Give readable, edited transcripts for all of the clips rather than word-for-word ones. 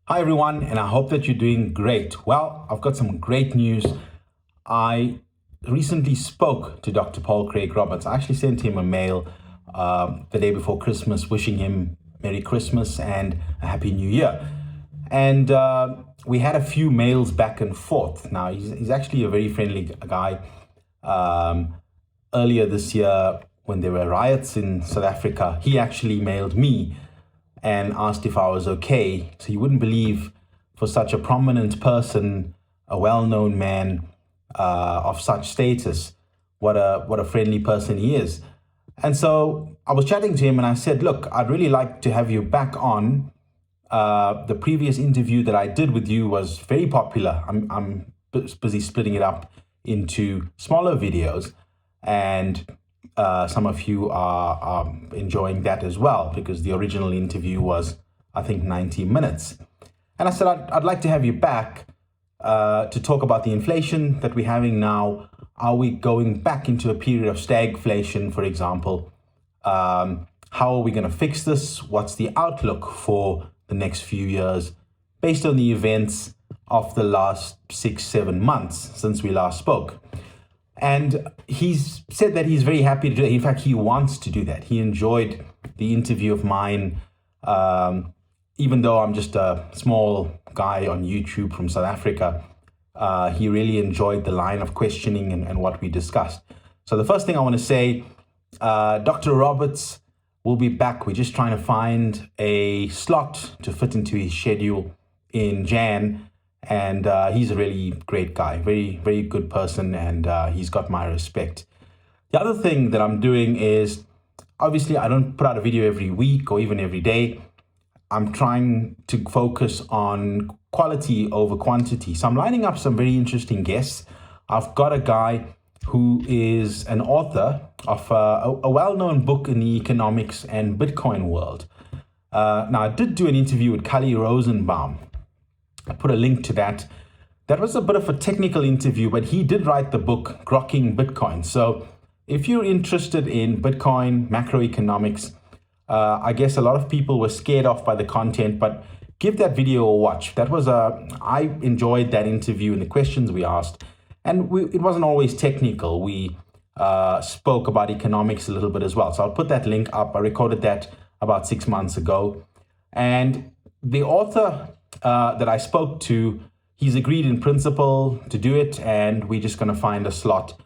Hi, everyone, and I hope that you're doing great. Well, I've got some great news. I recently spoke to Dr. Paul Craig Roberts. I actually sent him a mail the day before Christmas, wishing him Merry Christmas and a Happy New Year. And we had a few mails back and forth. Now, he's actually a very friendly guy. Earlier this year, when there were riots in South Africa, he actually mailed me and asked if I was okay. So you wouldn't believe, for such a prominent person, a well-known man of such status, what a friendly person he is. And so I was chatting to him and I said, look, I'd really like to have you back on. The previous interview that I did with you was very popular. I'm busy splitting it up into smaller videos, and some of you are enjoying that as well, because the original interview was, I think, 90 minutes. And I said, I'd like to have you back to talk about the inflation that we're having now. Are we going back into a period of stagflation, for example? How are we going to fix this? What's the outlook for the next few years based on the events of the last 6-7 months since we last spoke? And he's said that he's very happy to do that. In fact, he wants to do that. He enjoyed the interview of mine, even though I'm just a small guy on YouTube from South Africa. He really enjoyed the line of questioning and what we discussed. So the first thing I want to say, Dr. Roberts will be back. We're just trying to find a slot to fit into his schedule in Jan. And he's a really great guy, very, very good person, and he's got my respect. The other thing that I'm doing is, obviously, I don't put out a video every week or even every day. I'm trying to focus on quality over quantity. So I'm lining up some very interesting guests. I've got a guy who is an author of a well-known book in the economics and Bitcoin world. Now, I did do an interview with Kali Rosenbaum. I put a link to that. That was a bit of a technical interview, but he did write the book, Grokking Bitcoin. So if you're interested in Bitcoin, macroeconomics, I guess a lot of people were scared off by the content, but give that video a watch. I enjoyed that interview and the questions we asked. And it wasn't always technical. We spoke about economics a little bit as well. So I'll put that link up. I recorded that about 6 months ago. And the author that I spoke to, he's agreed in principle to do it, and we're just going to find a slot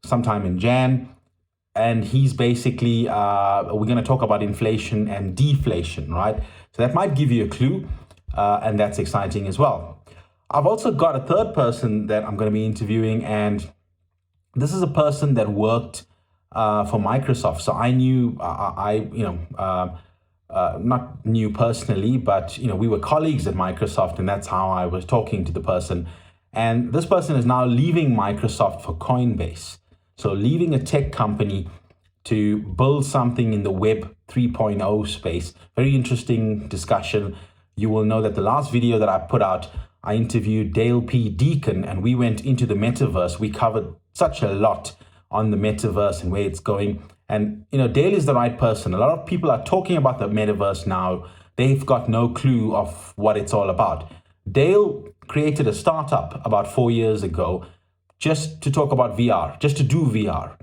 sometime in Jan. And he's basically, we're going to talk about inflation and deflation, right? So that might give you a clue, and that's exciting as well. I've also got a third person that I'm going to be interviewing, and this is a person that worked for Microsoft. So I knew, not knew personally, but we were colleagues at Microsoft, and that's how I was talking to the person. And this person is now leaving Microsoft for Coinbase. So leaving a tech company to build something in the Web 3.0 space. Very interesting discussion. You will know that the last video that I put out, I interviewed Dale P. Deacon, and we went into the metaverse. We covered such a lot on the metaverse and where it's going. And, Dale is the right person. A lot of people are talking about the metaverse now. They've got no clue of what it's all about. Dale created a startup about 4 years ago just to talk about VR, just to do VR,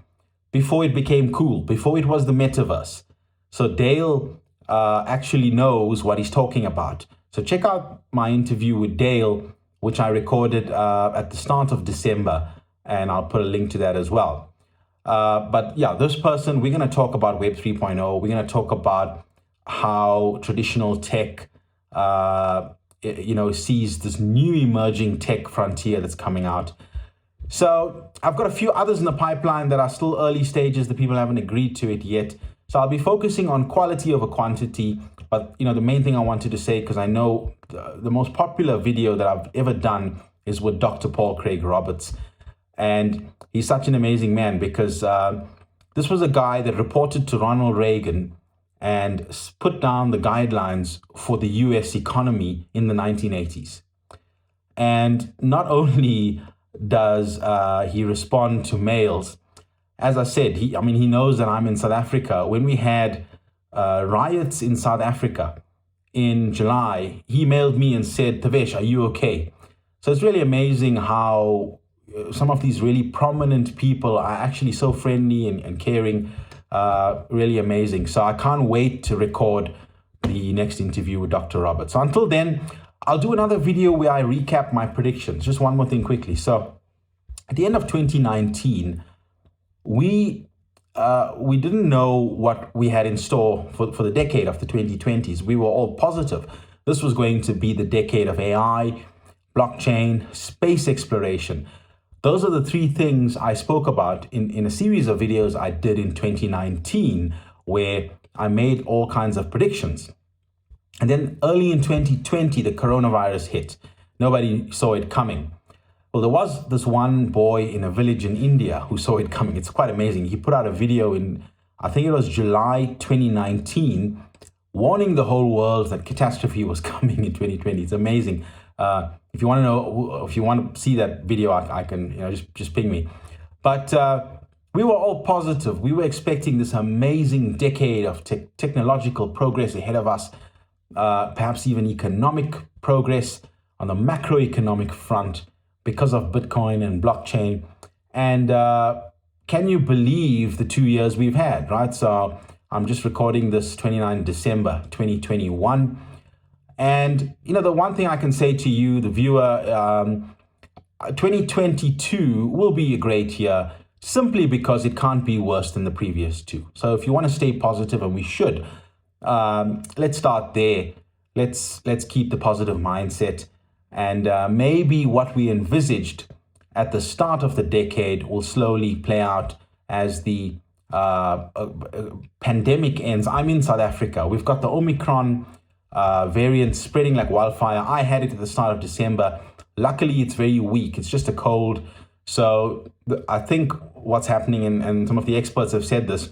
before it became cool, before it was the metaverse. So Dale actually knows what he's talking about. So check out my interview with Dale, which I recorded at the start of December, and I'll put a link to that as well. But yeah, this person, we're going to talk about Web 3.0. We're going to talk about how traditional tech, sees this new emerging tech frontier that's coming out. So I've got a few others in the pipeline that are still early stages. The people haven't agreed to it yet. So I'll be focusing on quality over quantity. But, the main thing I wanted to say, because I know the most popular video that I've ever done is with Dr. Paul Craig Roberts. And he's such an amazing man, because this was a guy that reported to Ronald Reagan and put down the guidelines for the US economy in the 1980s. And not only does he respond to mails, as I said, he knows that I'm in South Africa. When we had riots in South Africa in July, he mailed me and said, Tavesh, are you okay? So it's really amazing how some of these really prominent people are actually so friendly and caring. Really amazing. So I can't wait to record the next interview with Dr. Robert. So until then, I'll do another video where I recap my predictions. Just one more thing quickly. So at the end of 2019, we didn't know what we had in store for the decade of the 2020s. We were all positive. This was going to be the decade of AI, blockchain, space exploration. Those are the three things I spoke about in a series of videos I did in 2019, where I made all kinds of predictions. And then early in 2020, the coronavirus hit. Nobody saw it coming. Well, there was this one boy in a village in India who saw it coming. It's quite amazing. He put out a video in, I think it was July 2019, warning the whole world that catastrophe was coming in 2020. It's amazing. If you want to know, if you want to see that video, I can, just ping me. But we were all positive. We were expecting this amazing decade of technological progress ahead of us, perhaps even economic progress on the macroeconomic front because of Bitcoin and blockchain. And can you believe the 2 years we've had, right? So I'm just recording this 29 December 2021. And, the one thing I can say to you, the viewer, 2022 will be a great year simply because it can't be worse than the previous two. So if you want to stay positive, and we should, let's start there. Let's keep the positive mindset. And maybe what we envisaged at the start of the decade will slowly play out as the pandemic ends. I'm in South Africa. We've got the Omicron variant spreading like wildfire. I had it at the start of December. Luckily, it's very weak. It's just a cold. So I think what's happening, and some of the experts have said this,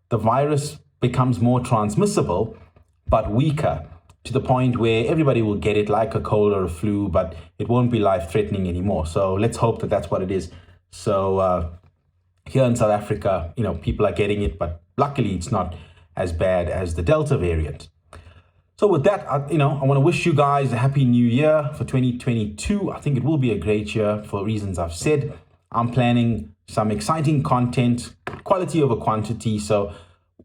the virus becomes more transmissible, but weaker, to the point where everybody will get it like a cold or a flu, but it won't be life-threatening anymore. So let's hope that that's what it is. So here in South Africa, people are getting it, but luckily it's not as bad as the Delta variant. So with that, I want to wish you guys a happy new year for 2022. I think it will be a great year for reasons I've said. I'm planning some exciting content, quality over quantity. So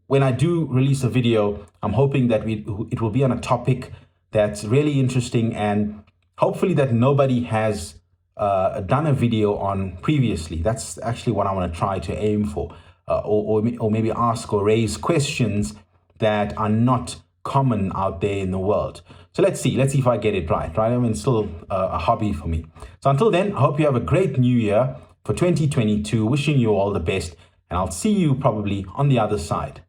when I do release a video, I'm hoping that it will be on a topic that's really interesting and hopefully that nobody has done a video on previously. That's actually what I want to try to aim for, or maybe ask or raise questions that are not common out there in the world. So let's see if I get it right? I mean, it's still a hobby for me. So until then, I hope you have a great new year for 2022. Wishing you all the best, and I'll see you probably on the other side.